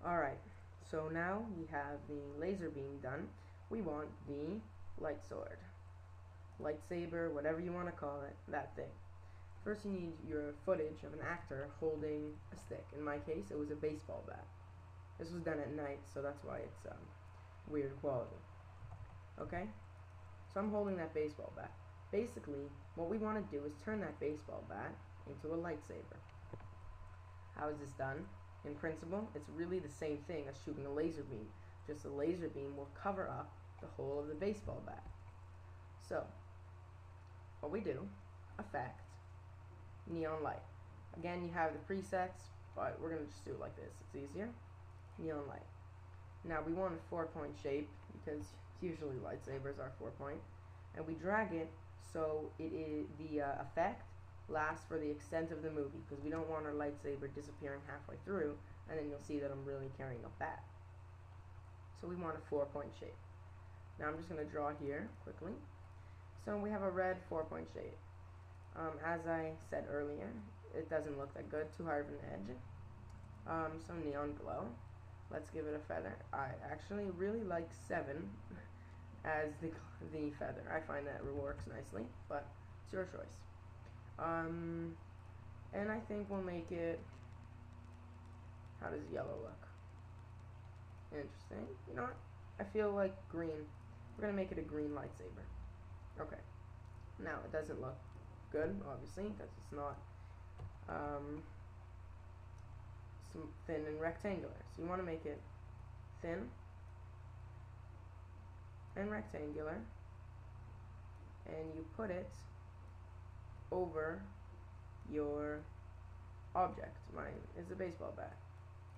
Alright, so now we have the laser beam done. We want the light sword, lightsaber, whatever you want to call it, that thing. First you need your footage of an actor holding a stick. In my case, it was a baseball bat. This was done at night, so that's why it's weird quality. Okay? So I'm holding that baseball bat. Basically, what we want to do is turn that baseball bat into a lightsaber. How is this done? In principle, it's really the same thing as shooting a laser beam. Just the laser beam will cover up the whole of the baseball bat. So, what we do, effect, neon light. Again, you have the presets, but we're going to just do it like this. It's easier. Neon light. Now, we want a 4-point shape, because usually lightsabers are 4-point. And we drag it so the effect lasts for the extent of the movie, because we don't want our lightsaber disappearing halfway through, and then you'll see that I'm really carrying a bat. So we want a 4-point shape. Now I'm just going to draw here quickly. So we have a red 4-point shape. As I said earlier, it doesn't look that good, too hard of an edge. So neon glow. Let's give it a feather. I actually really like 7 as the feather. I find that it works nicely, but it's your choice. And I think we'll make it, how does yellow look? Interesting. You know what? I feel like green. We're going to make it a green lightsaber. Okay. Now, it doesn't look good, obviously, because it's not thin and rectangular. So you want to make it thin and rectangular, and you put it over your object. Mine is a baseball bat.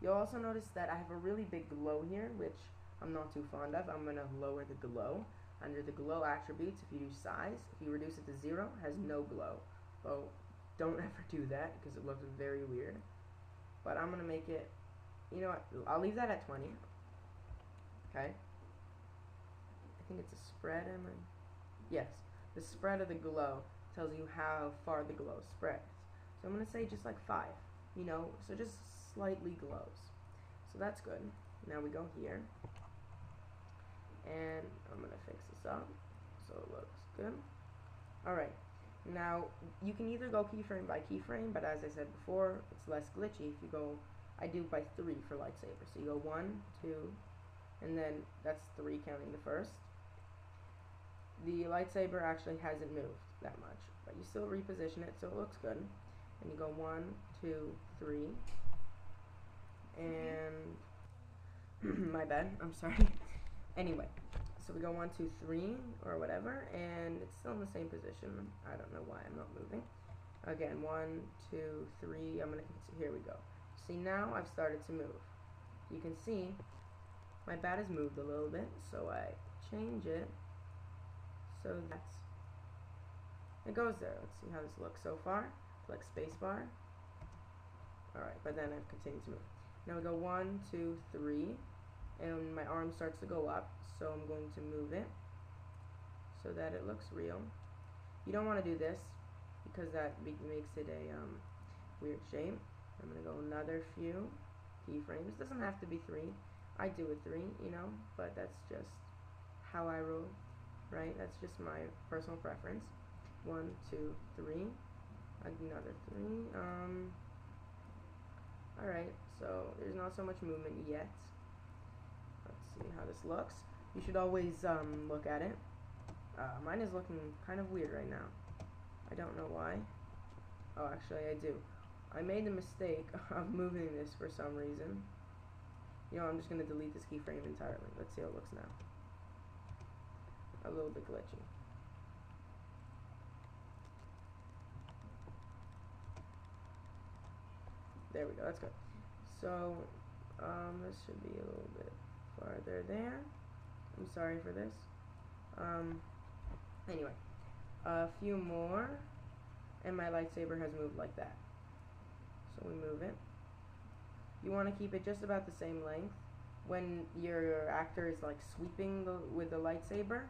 You'll also notice that I have a really big glow here, which I'm not too fond of. I'm going to lower the glow. Under the glow attributes, if you do size, if you reduce it to 0, it has no glow. So don't ever do that, because it looks very weird. But I'm going to make it, you know what, I'll leave that at 20. Okay. I think it's a spread, am I? Yes. The spread of the glow tells you how far the glow spreads. So I'm going to say just like 5, you know, so just slightly glows. So that's good. Now we go here, and I'm going to fix this up so it looks good. Alright, now you can either go keyframe by keyframe, but as I said before, it's less glitchy if you go, I do by 3 for lightsaber. So you go 1, 2, and then that's 3 counting the first. The lightsaber actually hasn't moved that much, but you still reposition it so it looks good. And you go 1, 2, 3, and my bad, I'm sorry. Anyway, so we go 1, 2, 3, or whatever, and it's still in the same position. I don't know why I'm not moving. Again, 1, 2, 3, here we go. See, now I've started to move. You can see my bat has moved a little bit, so I change it so that's, it goes there. Let's see how this looks so far. Click spacebar. Alright, but then I've continued to move. Now we go 1, 2, 3, and my arm starts to go up, so I'm going to move it so that it looks real. You don't want to do this because that makes it a weird shape. I'm going to go another few keyframes. It doesn't have to be 3. I do it 3, you know, but that's just how I roll, right? That's just my personal preference. 1, 2, 3. Another 3. Alright, so there's not so much movement yet. Let's see how this looks. You should always look at it. Mine is looking kind of weird right now. I don't know why. Oh, actually I do. I made the mistake of moving this for some reason. You know, I'm just going to delete this keyframe entirely. Let's see how it looks now. A little bit glitchy. There we go, that's good. So, this should be a little bit farther there. I'm sorry for this. Anyway, a few more, and my lightsaber has moved like that. So we move it. You want to keep it just about the same length. When your actor is like sweeping with the lightsaber,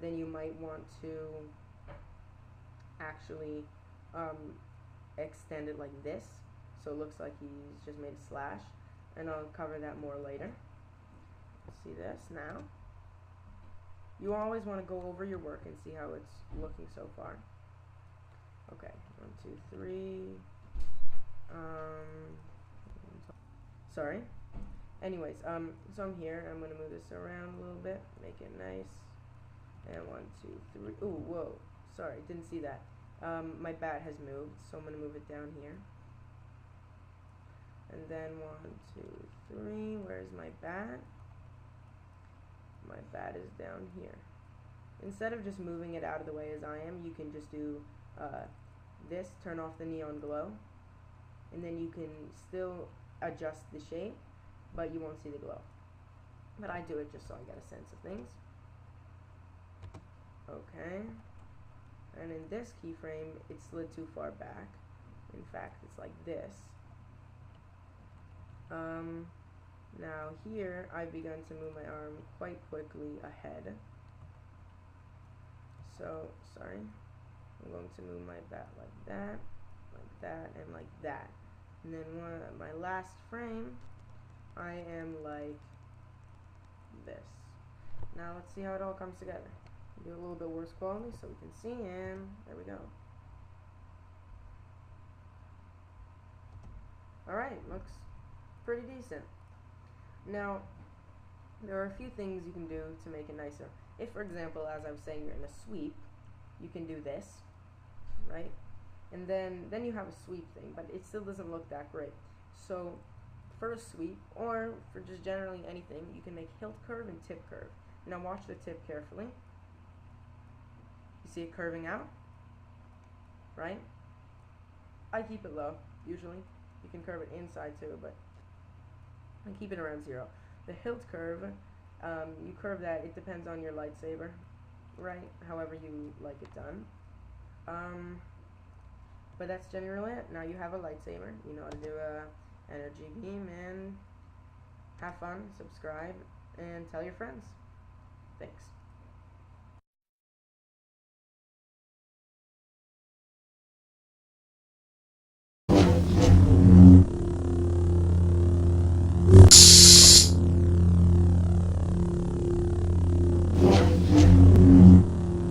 then you might want to actually extend it like this, so it looks like he's just made a slash. and I'll cover that more later. See this now? You always want to go over your work and see how it's looking so far. Okay, 1, 2, 3. Sorry. Anyways, so I'm here. I'm gonna move this around a little bit, make it nice. And 1, 2, 3. Ooh, whoa. Sorry, didn't see that. My bat has moved, so I'm gonna move it down here. And then 1, 2, 3. Where's my bat? My bat is down here. Instead of just moving it out of the way as I am, you can just do this, turn off the neon glow, and then you can still adjust the shape, but you won't see the glow. But I do it just so I get a sense of things. Okay. And in this keyframe, it slid too far back. In fact, it's like this. Now here, I've begun to move my arm quite quickly ahead. So, sorry. I'm going to move my bat like that, and like that. And then my last frame, I am like this. Now let's see how it all comes together. Do a little bit worse quality so we can see, and there we go. Alright, looks pretty decent. Now, there are a few things you can do to make it nicer. If, for example, as I was saying, you're in a sweep, you can do this, right? And then you have a sweep thing, but it still doesn't look that great. So, for a sweep, or for just generally anything, you can make hilt curve and tip curve. Now watch the tip carefully. You see it curving out, right? I keep it low, usually. You can curve it inside too, but I keep it around 0. The hilt curve, you curve that, it depends on your lightsaber, right? However you like it done. But that's generally it. Now you have a lightsaber, you know how to do a energy beam, and have fun, subscribe, and tell your friends. Thanks.